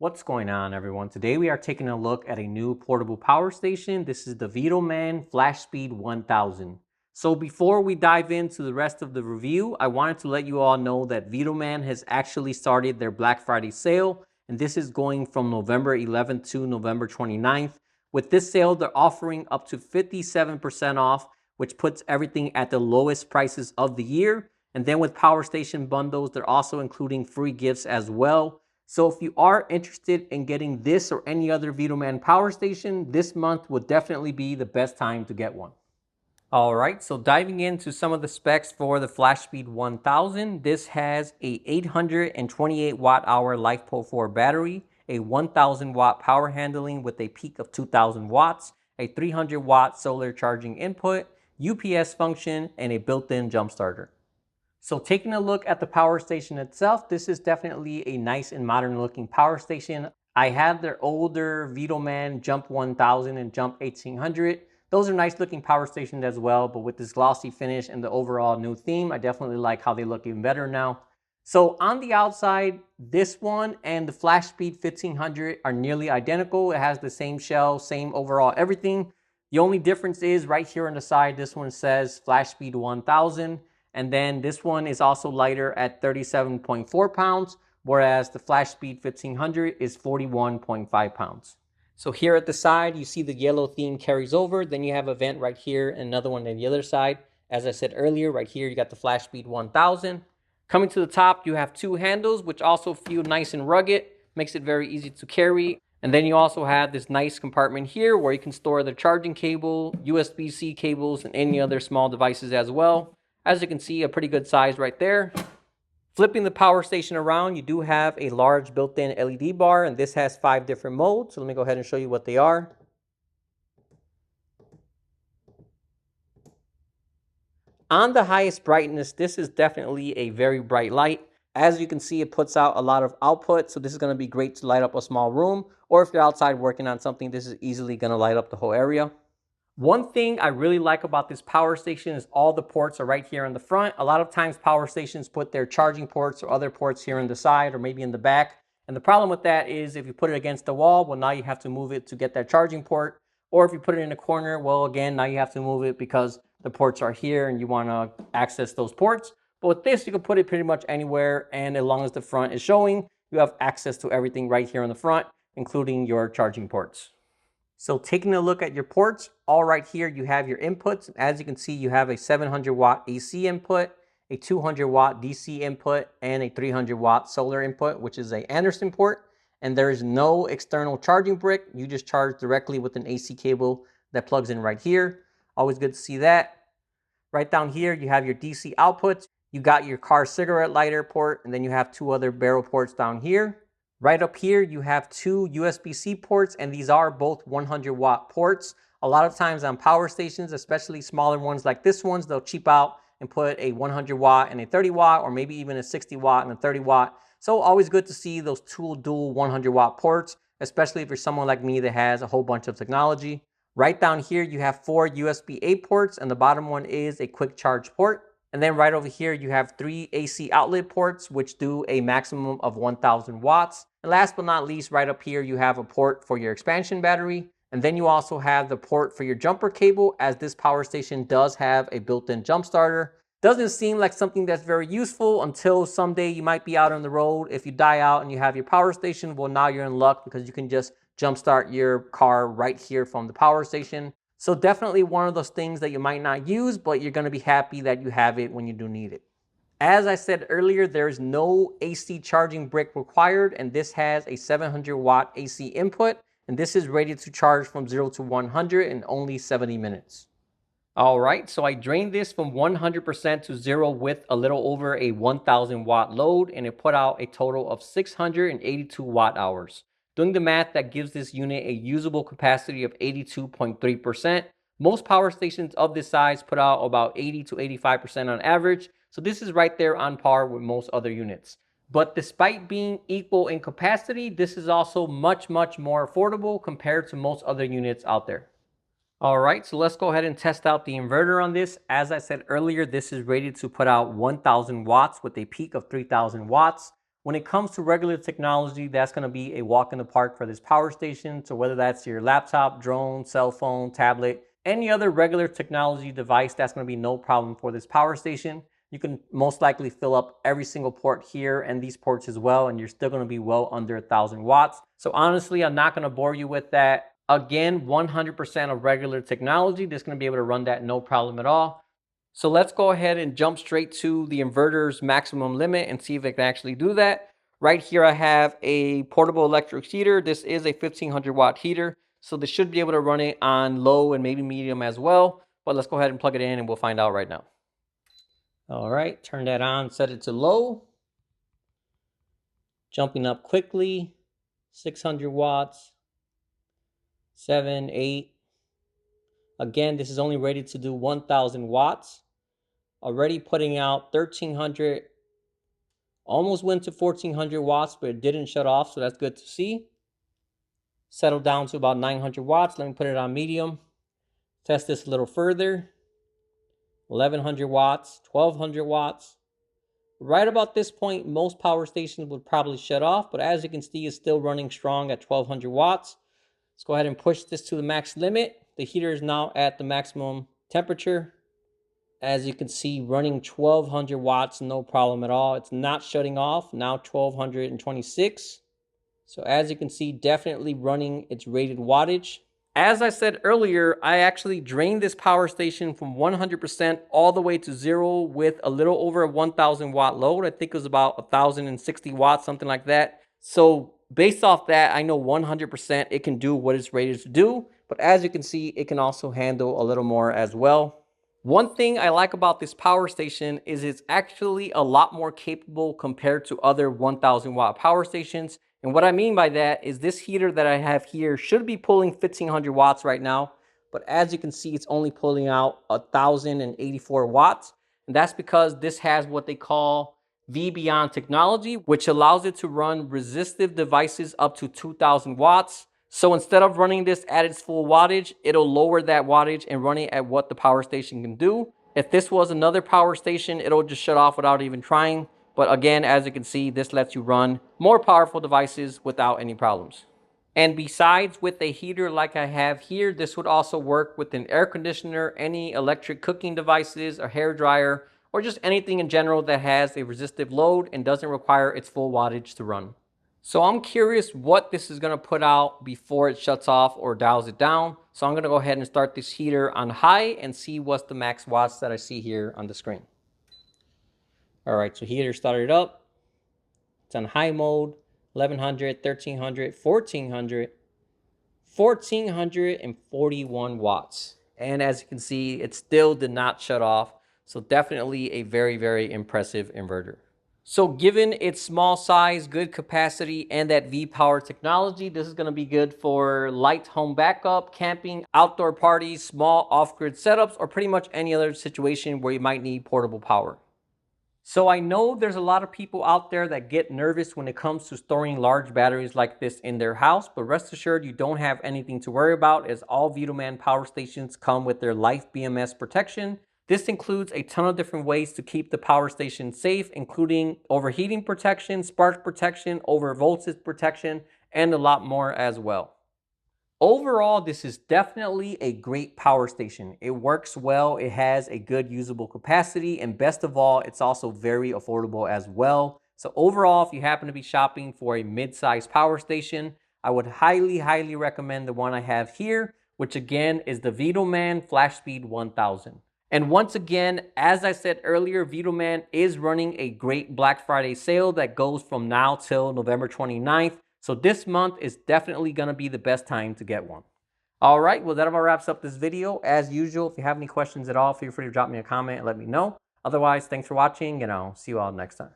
What's going on, everyone? Today we are taking a look at a new portable power station. This is the VTOMAN FlashSpeed 1000. So before we dive into the rest of the review, I wanted to let you all know that VTOMAN has actually started their Black Friday sale, and this is going from November 11th to November 29th. With this sale, they're offering up to 57% off, which puts everything at the lowest prices of the year. And then with power station bundles, they're also including free gifts as well. So if you are interested in getting this or any other VTOMAN power station, this month would definitely be the best time to get one. All right, so diving into some of the specs for the FlashSpeed 1000, this has a 828 watt hour LiFePO4 battery, a 1000 watt power handling with a peak of 2000 watts, a 300 watt solar charging input, UPS function, and a built-in jump starter. So taking a look at the power station itself, this is definitely a nice and modern looking power station. I have their older VTOMAN Jump 1000 and Jump 1800. Those are nice looking power stations as well, but with this glossy finish and the overall new theme, I definitely like how they look even better now. So on the outside, this one and the FlashSpeed 1500 are nearly identical. It has the same shell, same overall everything. The only difference is right here on the side, this one says FlashSpeed 1000. And then this one is also lighter at 37.4 pounds, whereas the FlashSpeed 1500 is 41.5 pounds. So here at the side, you see the yellow theme carries over. Then you have a vent right here and another one on the other side. As I said earlier, right here, you got the FlashSpeed 1000. Coming to the top, you have two handles, which also feel nice and rugged. Makes it very easy to carry. And then you also have this nice compartment here where you can store the charging cable, USB-C cables, and any other small devices as well. As you can see, a pretty good size right there. Flipping the power station around, you do have a large built-in LED bar, and this has 5 different modes. So let me go ahead and show you what they are. On the highest brightness, this is definitely a very bright light. As you can see, it puts out a lot of output, so this is going to be great to light up a small room, or if you're outside working on something, this is easily going to light up the whole area. One thing I really like about this power station is all the ports are right here in the front. A lot of times power stations put their charging ports or other ports here on the side or maybe in the back. And the problem with that is if you put it against the wall, well, now you have to move it to get that charging port. Or if you put it in a corner, well, again, now you have to move it because the ports are here and you want to access those ports. But with this, you can put it pretty much anywhere. And as long as the front is showing, you have access to everything right here in the front, including your charging ports. So taking a look at your ports, all right here you have your inputs. As you can see, you have a 700 watt AC input, a 200 watt DC input, and a 300 watt solar input, which is a Anderson port. And there is no external charging brick. You just charge directly with an AC cable that plugs in right here. Always good to see that. Right down here, you have your DC outputs. You got your car cigarette lighter port, and then you have 2 other barrel ports down here. Right up here, you have 2 USB-C ports, and these are both 100 watt ports. A lot of times on power stations, especially smaller ones like this ones, they'll cheap out and put a 100 watt and a 30 watt, or maybe even a 60 watt and a 30 watt. So always good to see those 2 dual 100 watt ports, especially if you're someone like me that has a whole bunch of technology. Right down here, you have 4 USB-A ports, and the bottom one is a quick charge port. And then right over here, you have 3 AC outlet ports, which do a maximum of 1000 watts. And last but not least, right up here, you have a port for your expansion battery. And then you also have the port for your jumper cable, as this power station does have a built-in jump starter. Doesn't seem like something that's very useful until someday you might be out on the road. If you die out and you have your power station, well, now you're in luck because you can just jumpstart your car right here from the power station. So definitely one of those things that you might not use, but you're going to be happy that you have it when you do need it. As I said earlier, there is no AC charging brick required, and this has a 700 watt AC input, and this is ready to charge from 0 to 100 in only 70 minutes. All right, so I drained this from 100% to 0 with a little over a 1000 watt load, and it put out a total of 682 watt hours. Doing the math, that gives this unit a usable capacity of 82.3%. Most power stations of this size put out about 80 to 85% on average. So this is right there on par with most other units. But despite being equal in capacity, this is also much more affordable compared to most other units out there. All right, so let's go ahead and test out the inverter on this. As I said earlier, this is rated to put out 1000 watts with a peak of 3000 watts. When it comes to regular technology, that's going to be a walk in the park for this power station. So whether that's your laptop, drone, cell phone, tablet, any other regular technology device, that's going to be no problem for this power station. You can most likely fill up every single port here and these ports as well, and you're still going to be well under 1,000 watts. So honestly, I'm not going to bore you with that. Again, 100% of regular technology, just going to be able to run that no problem at all. So let's go ahead and jump straight to the inverter's maximum limit and see if it can actually do that. Right here, I have a portable electric heater. This is a 1500 watt heater. So this should be able to run it on low and maybe medium as well. But let's go ahead and plug it in and we'll find out right now. All right, turn that on, set it to low. Jumping up quickly, 600 watts, 7, 8. Again, this is only rated to do 1,000 watts. Already putting out 1,300, almost went to 1,400 watts, but it didn't shut off, so that's good to see. Settled down to about 900 watts. Let me put it on medium. Test this a little further. 1,100 watts, 1,200 watts. Right about this point, most power stations would probably shut off, but as you can see, it's still running strong at 1,200 watts. Let's go ahead and push this to the max limit. The heater is now at the maximum temperature. As you can see, running 1,200 watts, no problem at all. It's not shutting off, now 1,226. So as you can see, definitely running its rated wattage. As I said earlier, I actually drained this power station from 100% all the way to 0 with a little over a 1,000 watt load. I think it was about 1,060 watts, something like that. So based off that, I know 100% it can do what it's rated to do. But as you can see, it can also handle a little more as well. One thing I like about this power station is it's actually a lot more capable compared to other 1,000 watt power stations. And what I mean by that is this heater that I have here should be pulling 1,500 watts right now. But as you can see, it's only pulling out 1,084 watts. And that's because this has what they call VBeyond technology, which allows it to run resistive devices up to 2,000 watts. So instead of running this at its full wattage, it'll lower that wattage and run it at what the power station can do. If this was another power station, it'll just shut off without even trying. But again, as you can see, this lets you run more powerful devices without any problems. And besides with a heater like I have here, this would also work with an air conditioner, any electric cooking devices, a hair dryer, or just anything in general that has a resistive load and doesn't require its full wattage to run. So I'm curious what this is going to put out before it shuts off or dials it down. So I'm going to go ahead and start this heater on high and see what's the max watts that I see here on the screen. All right, so heater started up. It's on high mode, 1,100, 1,300, 1,400, 1,441 watts. And as you can see, it still did not shut off. So definitely a very, very impressive inverter. So given its small size, good capacity, and that V-Power technology, this is going to be good for light home backup, camping, outdoor parties, small off-grid setups, or pretty much any other situation where you might need portable power. So I know there's a lot of people out there that get nervous when it comes to storing large batteries like this in their house, but rest assured you don't have anything to worry about as all VTOMAN power stations come with their Life BMS protection. This includes a ton of different ways to keep the power station safe, including overheating protection, spark protection, over voltage protection, and a lot more as well. Overall, this is definitely a great power station. It works well, it has a good usable capacity, and best of all, it's also very affordable as well. So overall, if you happen to be shopping for a mid-sized power station, I would highly, highly recommend the one I have here, which again is the VTOMAN FlashSpeed 1000. And once again, as I said earlier, VTOMAN is running a great Black Friday sale that goes from now till November 29th. So this month is definitely going to be the best time to get one. All right, well, that about wraps up this video. As usual, if you have any questions at all, feel free to drop me a comment and let me know. Otherwise, thanks for watching, and I'll see you all next time.